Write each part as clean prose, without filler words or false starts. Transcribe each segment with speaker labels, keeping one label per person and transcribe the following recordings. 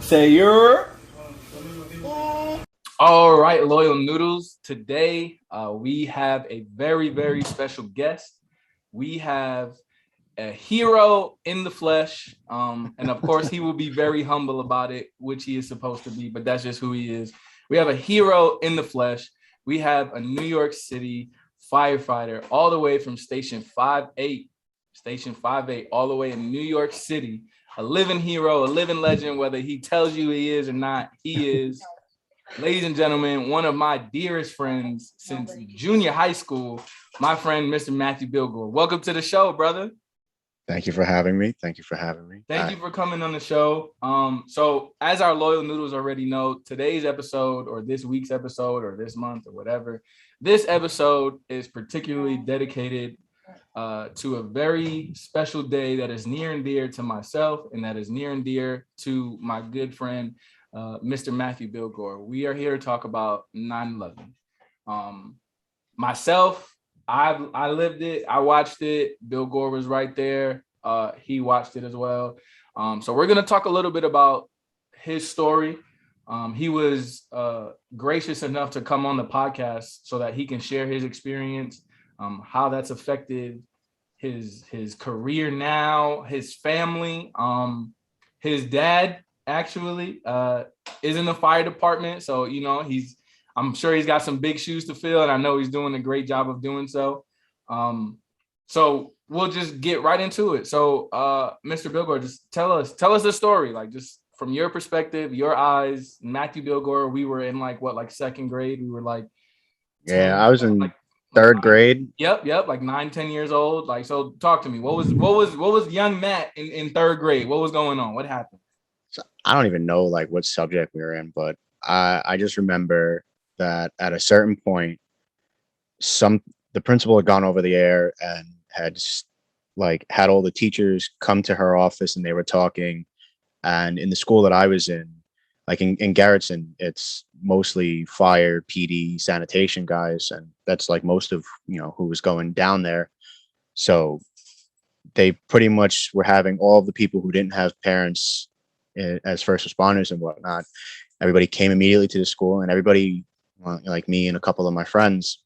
Speaker 1: Say your. All right, loyal noodles. Today, we have a very, very special guest. We have a hero in the flesh. And of course, he will be very humble about it, which he is supposed to be, but that's just who he is. We have a hero in the flesh. We have a New York City firefighter all the way from Station 58, all the way in New York City. A living hero, a living legend, whether he tells you he is or not, he is. Ladies and gentlemen, one of my dearest friends since junior high school, my friend, Mr. Matthew Bilgore. Welcome to the show, brother.
Speaker 2: Thank you for having me.
Speaker 1: Thank you for coming on the show. So as our loyal noodles already know, today's episode or this week's episode or this month or whatever, this episode is particularly dedicated to a very special day that is near and dear to myself and that is near and dear to my good friend, Mr. Matthew Bilgore. We are here to talk about 9/11. Myself, I lived it. I watched it. Bilgore was right there. He watched it as well. So we're going to talk a little bit about his story. He was gracious enough to come on the podcast so that he can share his experience, how that's affected his career now, his family. His dad actually is in the fire department. So, you know, I'm sure he's got some big shoes to fill, and I know he's doing a great job of doing so. So we'll just get right into it. So, Mr. Bilgore, just tell us the story, like just from your perspective, your eyes. Matthew Bilgore, we were in like second grade. We were like
Speaker 2: 10, I was in third grade.
Speaker 1: Yep, like 9-10 years old. Like, so talk to me. What was young Matt in third grade? What was going on? What happened?
Speaker 2: So I don't even know like what subject we were in, but I just remember that at a certain point, the principal had gone over the air and had all the teachers come to her office and they were talking. And in the school that I was in, like in Garrettson, it's mostly fire, PD, sanitation guys, and that's like most of who was going down there. So they pretty much were having all of the people who didn't have parents as first responders and whatnot. Everybody came immediately to the school, and everybody, like me and a couple of my friends,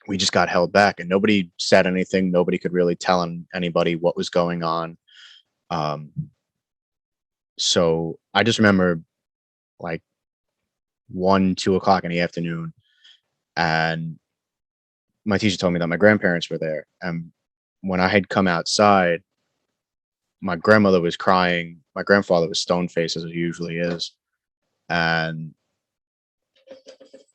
Speaker 2: we just got held back, and nobody said anything. Nobody could really tell anybody what was going on. So I just remember like 1-2 o'clock in the afternoon, and my teacher told me that my grandparents were there. And when I had come outside, my grandmother was crying. My grandfather was stone faced as it usually is. And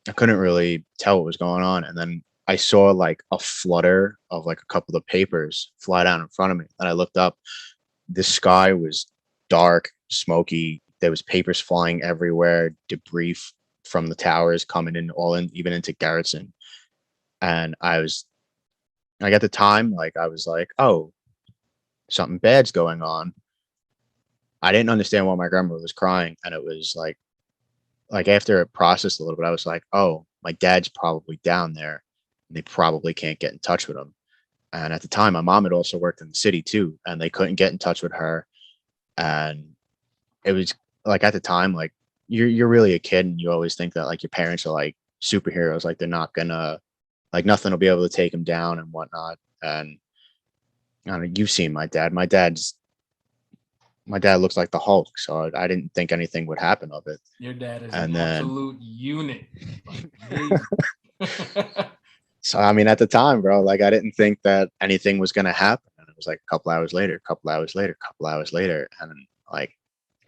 Speaker 2: I couldn't really tell what was going on. And then I saw like a flutter of like a couple of papers fly down in front of me. And I looked up. The sky was dark, smoky. There was papers flying everywhere, debris from the towers coming in, even into Garrettson. And I at the time, like I was like, oh, something bad's going on. I didn't understand why my grandmother was crying. And it was like after it processed a little bit, I was like, oh, my dad's probably down there. And they probably can't get in touch with him. And at the time, my mom had also worked in the city too, and they couldn't get in touch with her. And it was like at the time, like you're really a kid, and you always think that like your parents are like superheroes, like they're not gonna, like nothing will be able to take them down and whatnot. And I don't know, you've seen my dad. My dad looks like the Hulk, so I didn't think anything would happen of it.
Speaker 1: Your dad is an absolute unit.
Speaker 2: So I mean, at the time, bro, like I didn't think that anything was gonna happen. And it was like a couple hours later, and like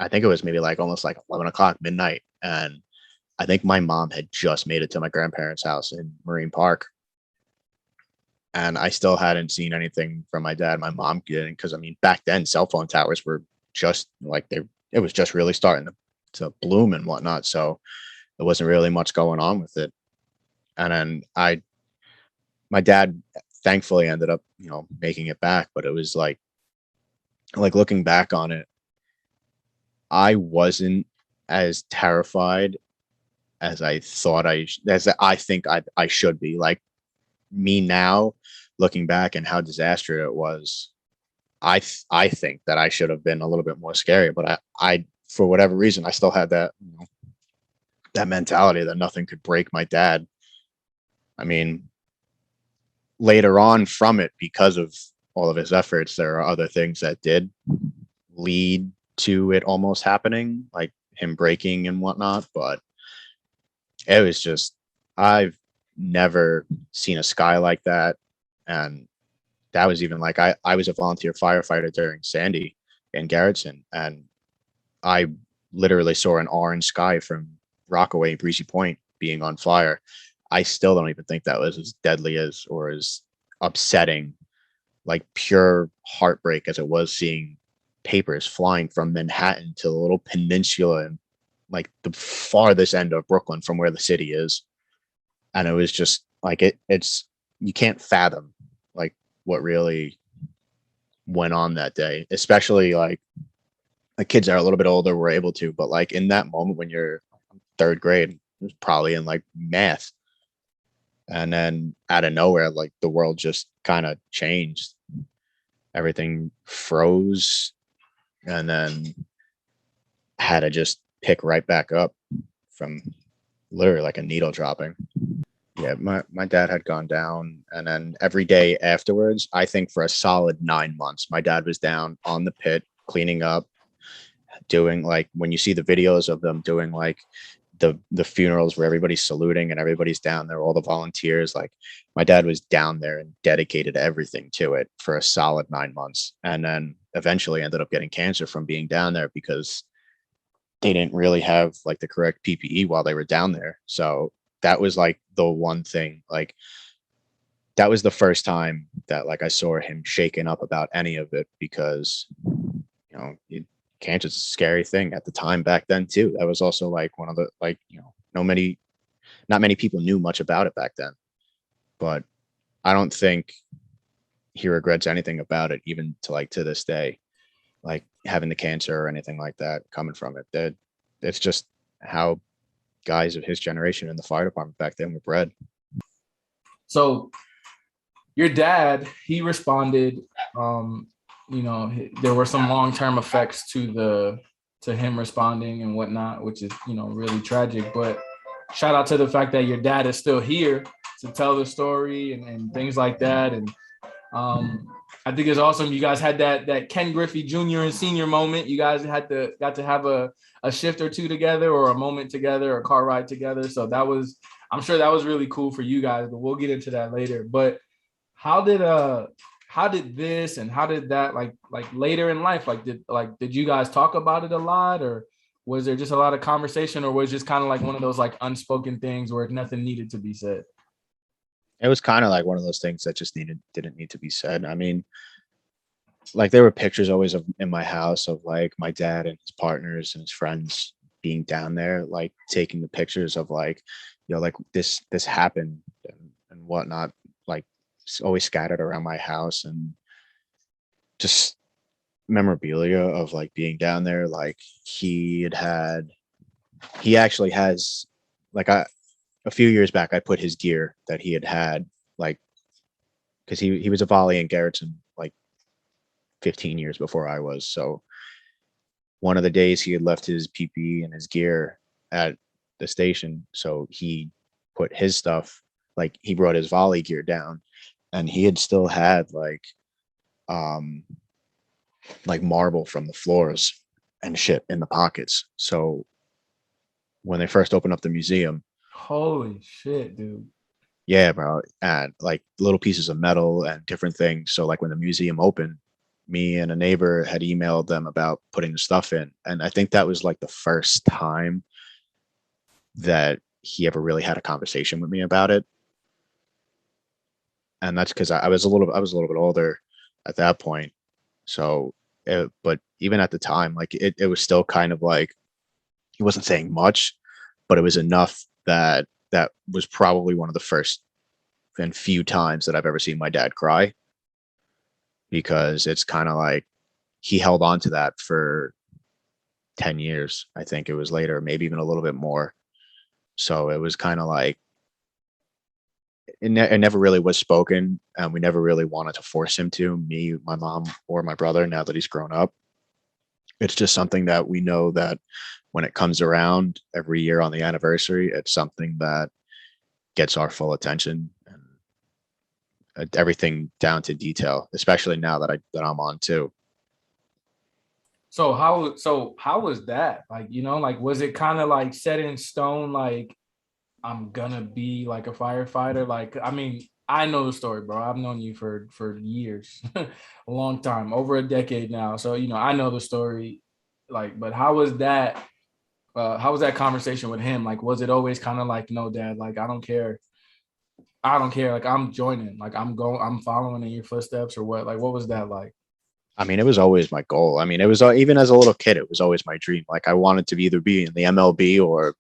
Speaker 2: I think it was maybe like almost like 11 o'clock, midnight, and I think my mom had just made it to my grandparents' house in Marine Park, and I still hadn't seen anything from my dad. My mom didn't, because I mean, back then, cell phone towers were just like it was just really starting to bloom and whatnot. So there wasn't really much going on with it. And then my dad thankfully ended up, making it back. But it was like looking back on it, I wasn't as terrified as I thought as I think I should be. Like me now, looking back and how disastrous it was, I think that I should have been a little bit more scary. But I for whatever reason, I still had that, that mentality that nothing could break my dad. I mean, later on from it, because of all of his efforts, there are other things that did lead to it almost happening, like him breaking and whatnot. But it was just, I've never seen a sky like that. And that was even like, I was a volunteer firefighter during Sandy in Garrettson, and I literally saw an orange sky from Rockaway, Breezy Point being on fire. I still don't even think that was as deadly as or as upsetting, like pure heartbreak as it was seeing papers flying from Manhattan to the little peninsula and like the farthest end of Brooklyn from where the city is. And it was just like it's you can't fathom like what really went on that day, especially like the kids that are a little bit older were able to, but like in that moment when you're third grade, it was probably in like math. And then out of nowhere, like the world just kind of changed. Everything froze and then had to just pick right back up from literally like a needle dropping. Yeah, my dad had gone down, and then every day afterwards, I think for a solid 9 months, my dad was down on the pit cleaning up, doing like when you see the videos of them doing like the funerals where everybody's saluting and everybody's down there, all the volunteers, like my dad was down there and dedicated everything to it for a solid 9 months, and then eventually ended up getting cancer from being down there because they didn't really have like the correct PPE while they were down there. So that was like the one thing, like that was the first time that like I saw him shaken up about any of it, because cancer's a scary thing at the time back then too. That was also like one of the like, not many people knew much about it back then. But I don't think he regrets anything about it, even to like to this day, like having the cancer or anything like that coming from it. That it's just how guys of his generation in the fire department back then were bred.
Speaker 1: So your dad, he responded, there were some long-term effects to him responding and whatnot, which is, really tragic. But shout out to the fact that your dad is still here to tell the story and things like that. And I think it's awesome. You guys had that Ken Griffey Jr. and senior moment. You guys got to have a shift or two together, or a moment together, or a car ride together. So I'm sure that was really cool for you guys, but we'll get into that later. But how did this and how did that like later in life, did you guys talk about it a lot, or was there just a lot of conversation, or was it just kind of like one of those like unspoken things where nothing needed to be said?
Speaker 2: It was kind of like one of those things that just didn't need to be said. I mean, like there were pictures always in my house of like my dad and his partners and his friends being down there, like taking the pictures of like, like this happened and whatnot, like always scattered around my house, and just memorabilia of like being down there. Like he actually has like a few years back, I put his gear that he had like, because he was a volley in Garrettson like 15 years before I was. So one of the days he had left his PPE and his gear at the station. So he put his stuff, like he brought his volley gear down, and he had still had like marble from the floors and shit in the pockets. So when they first opened up the museum,
Speaker 1: Holy shit, dude.
Speaker 2: yeah, bro, and like little pieces of metal and different things. So like when the museum opened, me and a neighbor had emailed them about putting the stuff in, and I think that was like the first time that he ever really had a conversation with me about it. And that's because I was a little bit older at that point. So but even at the time, like it was still kind of like he wasn't saying much, but it was enough that that was probably one of the first and few times that I've ever seen my dad cry, because it's kind of like he held on to that for 10 years. I think it was later, maybe even a little bit more. So it was kind of like it never really was spoken, and we never really wanted to force him to, me, my mom, or my brother, now that he's grown up. It's just something that we know that when it comes around every year on the anniversary, it's something that gets our full attention, and everything down to detail, especially now that I'm on too.
Speaker 1: So how was that? Like, like was it kind of like set in stone, like I'm gonna be like a firefighter? Like, I mean, I know the story, bro. I've known you for years, a long time, over a decade now. So, I know the story. Like, but how was that? How was that conversation with him? Like, was it always kind of like, no, dad, like I don't care. I don't care. Like, I'm joining. Like, I'm following in your footsteps, or what? Like, what was that like?
Speaker 2: I mean, it was always my goal. I mean, it was even as a little kid, it was always my dream. Like I wanted to either be in the MLB or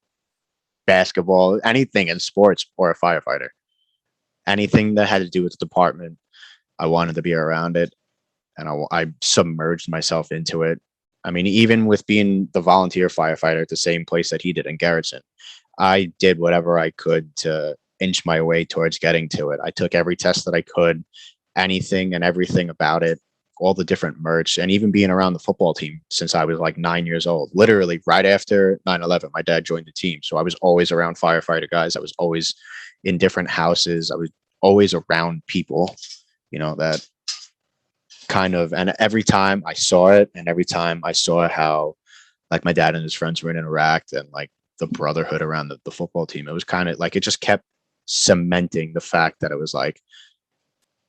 Speaker 2: basketball, anything in sports, or a firefighter. Anything that had to do with the department, I wanted to be around it, and I submerged myself into it. I mean, even with being the volunteer firefighter at the same place that he did in Garrison, I did whatever I could to inch my way towards getting to it. I took every test that I could, anything and everything about it, all the different merch, and even being around the football team since I was like 9 years old. Literally, right after 9/11, my dad joined the team. So I was always around firefighter guys. I was always in different houses. I was always around people, that kind of, and every time I saw it, and every time I saw how like my dad and his friends would interact, and like the brotherhood around the football team, it was kind of like it just kept cementing the fact that it was like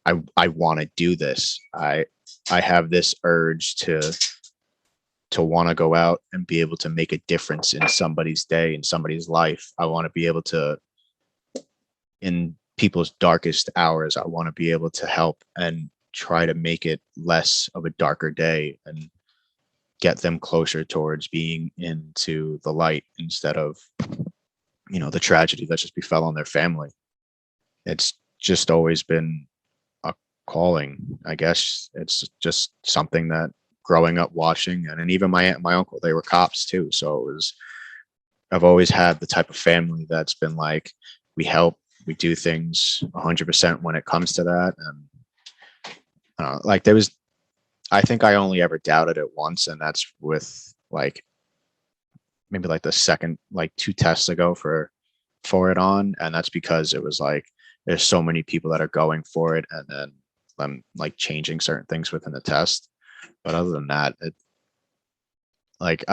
Speaker 2: I want to do this. I have this urge to want to go out and be able to make a difference in somebody's day, in somebody's life. I want to be able to, in people's darkest hours, I want to be able to help and try to make it less of a darker day and get them closer towards being into the light instead of, the tragedy that just befell on their family. It's just always been a calling, I guess. It's just something that growing up watching, and even my aunt and my uncle, they were cops too. So I've always had the type of family that's been like, we help, we do things 100% when it comes to that. And like I think I only ever doubted it once, and that's with like maybe like the second, like two tests ago for it on. And that's because it was like, there's so many people that are going for it, and then I'm like changing certain things within the test. But other than that, like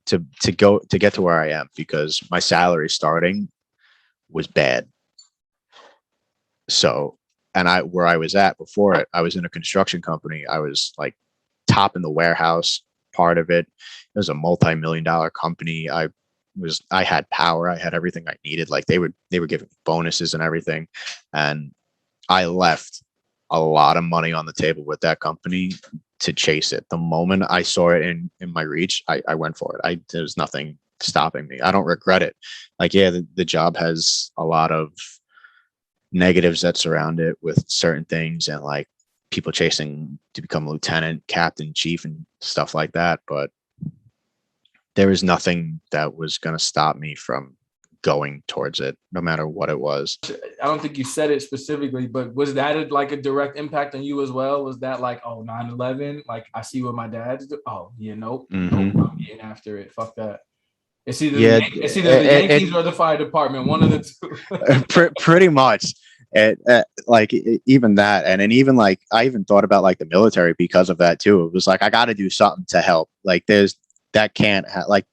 Speaker 2: to get to where I am, because my salary starting was bad. So, and where I was at before it, I was in a construction company. I was like top in the warehouse part of it. It was a multi-million-dollar company. I had power. I had everything I needed. Like they were giving me bonuses and everything. And I left a lot of money on the table with that company to chase it. The moment I saw it in my reach, I went for it. There was nothing stopping me. I don't regret it. Like, yeah, the job has a lot of negatives that surround it with certain things, and like people chasing to become lieutenant, captain, chief, and stuff like that. But there was nothing that was going to stop me from going towards it, no matter what it was.
Speaker 1: I don't think you said it specifically, but was that like a direct impact on you as well? Was that like, oh, 9/11? Like, I see what my dad's do. Oh, yeah, nope.
Speaker 2: Mm-hmm.
Speaker 1: Nope, I'm getting after it. Fuck that.
Speaker 2: Yeah,
Speaker 1: It's either the Yankees or the fire department, one of the two.
Speaker 2: pretty much. Like even that, and then even like I even thought about like the military because of that too. It was like I got to do something to help. Like that can't like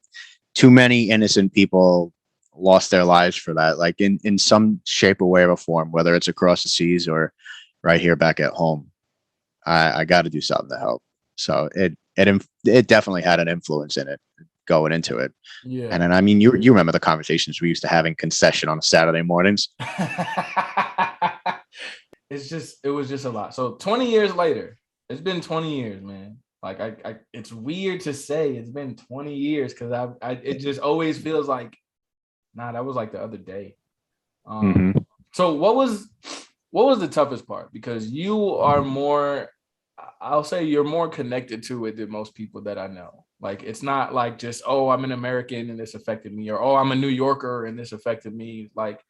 Speaker 2: too many innocent people lost their lives for that. Like in some shape or way or form, whether it's across the seas or right here back at home. I got to do something to help. So it definitely had an influence in it going into it.
Speaker 1: Yeah.
Speaker 2: And then I mean, you remember the conversations we used to have in concession on Saturday mornings.
Speaker 1: It was just a lot. So 20 years later, it's been 20 years, man. Like it's weird to say it's been 20 years, because it just always feels like, nah, that was like the other day.
Speaker 2: Mm-hmm.
Speaker 1: So what was the toughest part? Because you are more, I'll say you're more connected to it than most people that I know. Like, it's not like just, oh, I'm an American and this affected me, or, oh, I'm a New Yorker and this affected me. Like,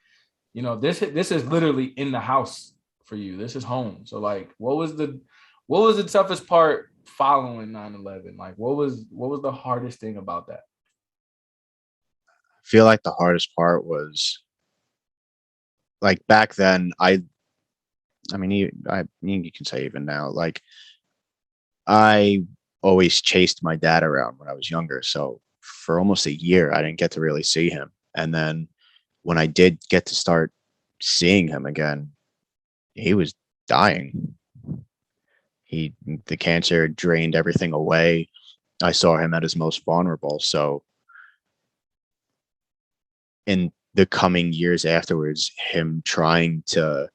Speaker 1: this is literally in the house for you. This is home. So like, what was the toughest part following 9/11? Like, what was the hardest thing about that?
Speaker 2: I feel like the hardest part was like back then. I mean, you can say even now, like I always chased my dad around when I was younger. So for almost a year, I didn't get to really see him. And then when I did get to start seeing him again, he was dying. The cancer drained everything away. I saw him at his most vulnerable. So in the coming years afterwards, him trying to,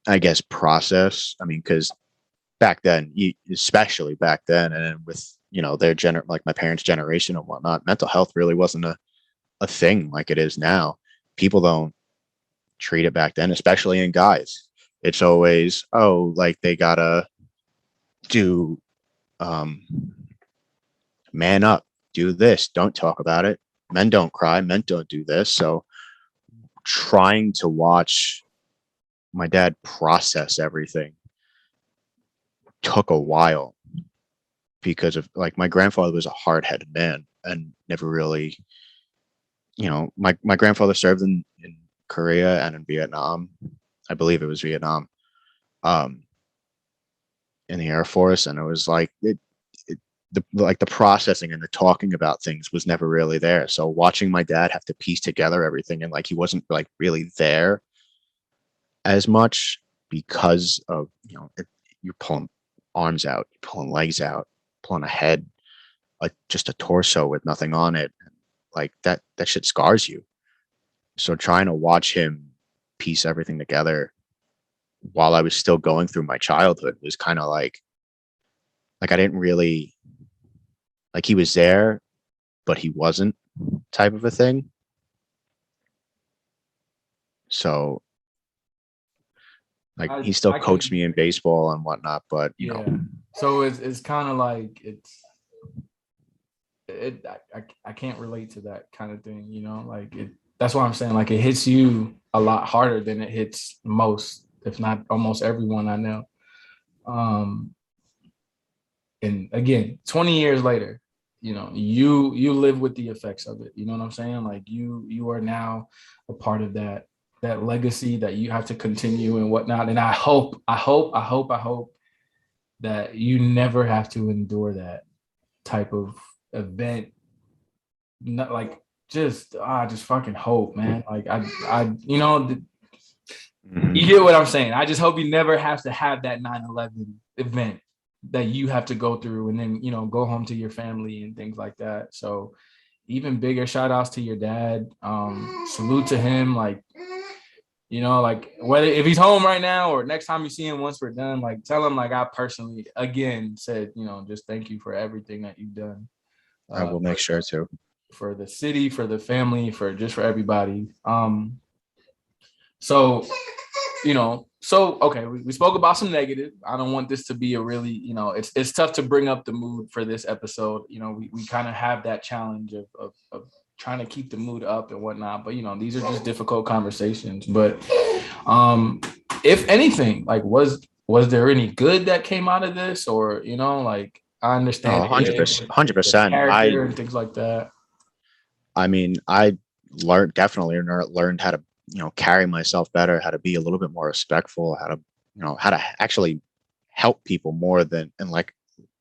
Speaker 2: I guess, process. I mean, because back then, especially back then, and with their like my parents' generation and whatnot, mental health really wasn't a thing like it is now. People don't treat it back then, especially in guys. It's always, oh, like they gotta do man up, do this, don't talk about it. Men don't cry, men don't do this. So trying to watch my dad process everything took a while because of like my grandfather was a hard-headed man and never really, my grandfather served in Korea and in Vietnam. I believe it was Vietnam, um, in the Air Force, and it was like the processing and the talking about things was never really there. So watching my dad have to piece together everything and like he wasn't like really there as much because of you're pulling arms out, you're pulling legs out, pulling a head, just a torso with nothing on it, like that shit scars you. So trying to watch him piece everything together while I was still going through my childhood was kind of like I didn't really like he was there, but he wasn't type of a thing. So like
Speaker 1: I
Speaker 2: he still
Speaker 1: I
Speaker 2: coached
Speaker 1: can
Speaker 2: me in baseball and whatnot, but
Speaker 1: Yeah. So it's kind of like I can't relate to that kind of thing, like that's why I'm saying like it hits you a lot harder than it hits most, if not almost everyone I know. Um and again, 20 years later, you live with the effects of it. You know what I'm saying? Like you are now a part of that legacy that you have to continue and whatnot. And I hope that you never have to endure that type of event. Not like just fucking hope, man. Like you
Speaker 2: Mhm.
Speaker 1: get what I'm saying. I just hope you never have to have that 9/11 event that you have to go through and then go home to your family and things like that. So even bigger shout outs to your dad. Salute to him. Like, like whether if he's home right now or next time you see him once we're done, like tell him like I personally again said, just thank you for everything that you've done.
Speaker 2: I will make
Speaker 1: For,
Speaker 2: sure to.
Speaker 1: for the city, for the family, for everybody. So okay, we spoke about some negative. I don't want this to be a really, it's tough to bring up the mood for this episode. We kind of have that challenge of trying to keep the mood up and whatnot, but these are just difficult conversations. But if anything, like was there any good that came out of this, or like I
Speaker 2: Oh,
Speaker 1: understand
Speaker 2: 100%,
Speaker 1: the
Speaker 2: 100%.
Speaker 1: character and things like that.
Speaker 2: I mean, I learned how to, carry myself better, how to be a little bit more respectful, how to actually help people more than, and like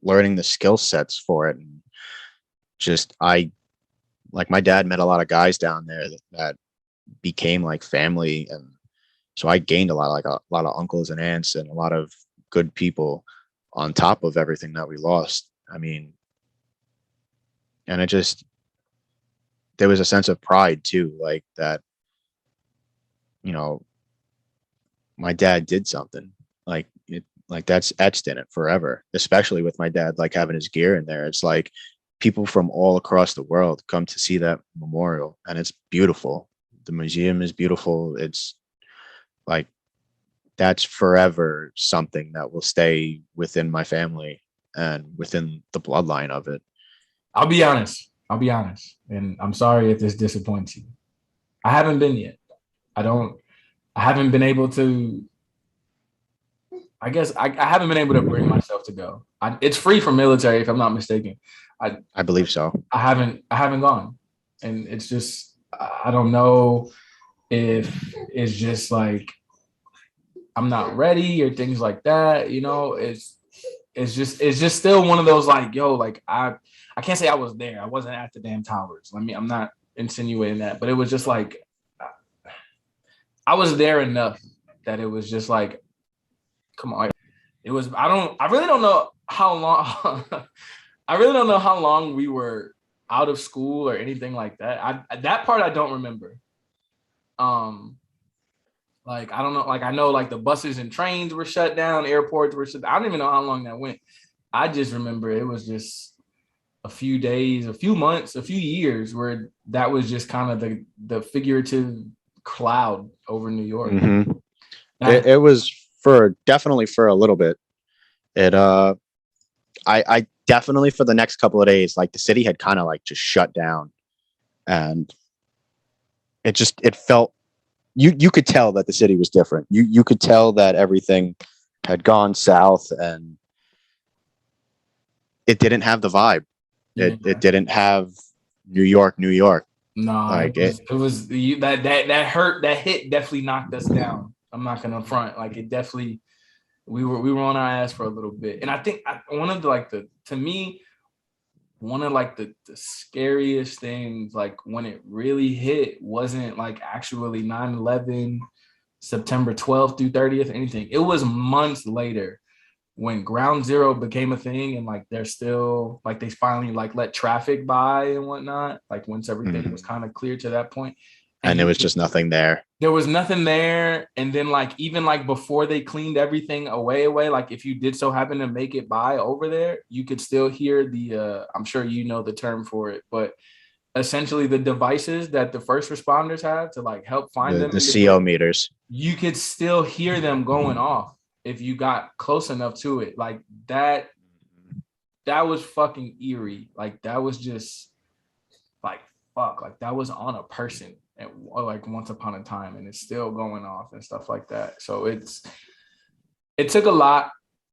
Speaker 2: learning the skill sets for it. And just, like my dad met a lot of guys down there that became like family. And so I gained like a lot of uncles and aunts and a lot of good people on top of everything that we lost. I mean, and it just, there was a sense of pride too, like that, you know, my dad did something like that's etched in it forever, especially with my dad, like having his gear in there. It's like people from all across the world come to see that memorial and it's beautiful. The museum is beautiful. It's like, that's forever something that will stay within my family and within the bloodline of it.
Speaker 1: I'll be honest, and I'm sorry if this disappoints you. I haven't been yet. I don't. I haven't been able to I guess I haven't been able to bring myself to go. It's free for military, if I'm not mistaken.
Speaker 2: I believe so.
Speaker 1: I haven't gone, and it's just I don't know if it's just like I'm not ready or things like that. It's just still one of those like, yo, like I can't say I was there. I wasn't at the damn towers. I'm not insinuating that, but it was just like I was there enough that it was just like, come on. It was I really don't know how long I really don't know how long we were out of school or anything like that. That part I don't remember. Um like I don't know, like I know like the buses and trains were shut down, airports were shut. I don't even know how long that went. I just remember it was just a few days, a few months, a few years where that was just kind of the figurative cloud over New York.
Speaker 2: Mm-hmm. It was definitely for a little bit. I definitely for the next couple of days, like the city had kind of like just shut down, and it felt you could tell that the city was different. You could tell that everything had gone south, and it didn't have the vibe. It didn't have New York, New York.
Speaker 1: No,
Speaker 2: Like
Speaker 1: it was that hurt, that hit definitely knocked us down. I'm not gonna front. Like it definitely, we were on our ass for a little bit. And I think one of to me, one of like the scariest things, like when it really hit, wasn't like actually 9/11, September 12th through 30th, anything. It was months later when ground zero became a thing, and like they're still like they finally like let traffic by and whatnot, like once everything was kind of clear to that point.
Speaker 2: And there was just nothing there.
Speaker 1: There was nothing there. And then like even like before they cleaned everything away, like if you did so happen to make it by over there, you could still hear the I'm sure you know the term for it, but essentially the devices that the first responders have to like help find them,
Speaker 2: the CO meters.
Speaker 1: You could still hear them going off if you got close enough to it. Like that was fucking eerie. Like that was just like fuck. Like that was on a person at like once upon a time, and it's still going off and stuff like that. So it took a lot,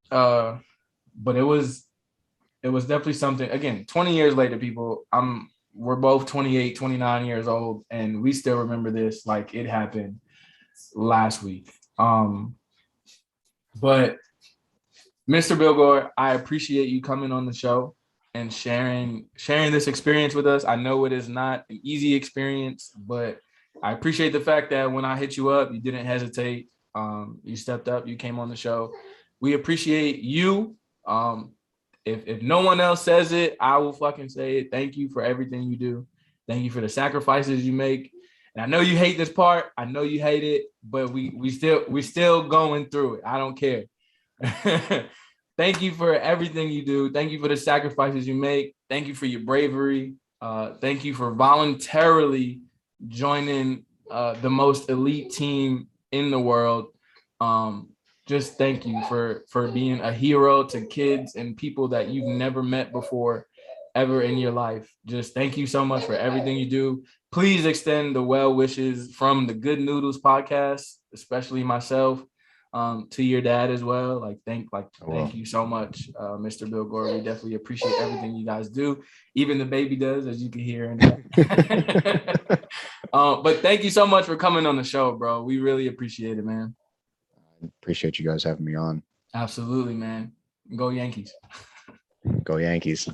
Speaker 1: but it was definitely something. Again, 20 years later, people, we're both 28, 29 years old, and we still remember this like it happened last week. But Mr. Bilgore, I appreciate you coming on the show and sharing this experience with us. I know it is not an easy experience, but I appreciate the fact that when I hit you up, you didn't hesitate. You stepped up, you came on the show. We appreciate you. If no one else says it, I will fucking say it. Thank you for everything you do. Thank you for the sacrifices you make. And I know you hate this part. I know you hate it, but we still going through it. I don't care. Thank you for everything you do. Thank you for the sacrifices you make. Thank you for your bravery. Thank you for voluntarily joining the most elite team in the world. Just thank you for being a hero to kids and people that you've never met before ever in your life. Just thank you so much for everything you do. Please extend the well wishes from the Good Noodles podcast, especially myself, to your dad as well. Thank you so much, Mr. Bilgore. We definitely appreciate everything you guys do. Even the baby does, as you can hear. But thank you so much for coming on the show, bro. We really appreciate it, man.
Speaker 2: Appreciate you guys having me on.
Speaker 1: Absolutely, man. Go Yankees.
Speaker 2: Go Yankees.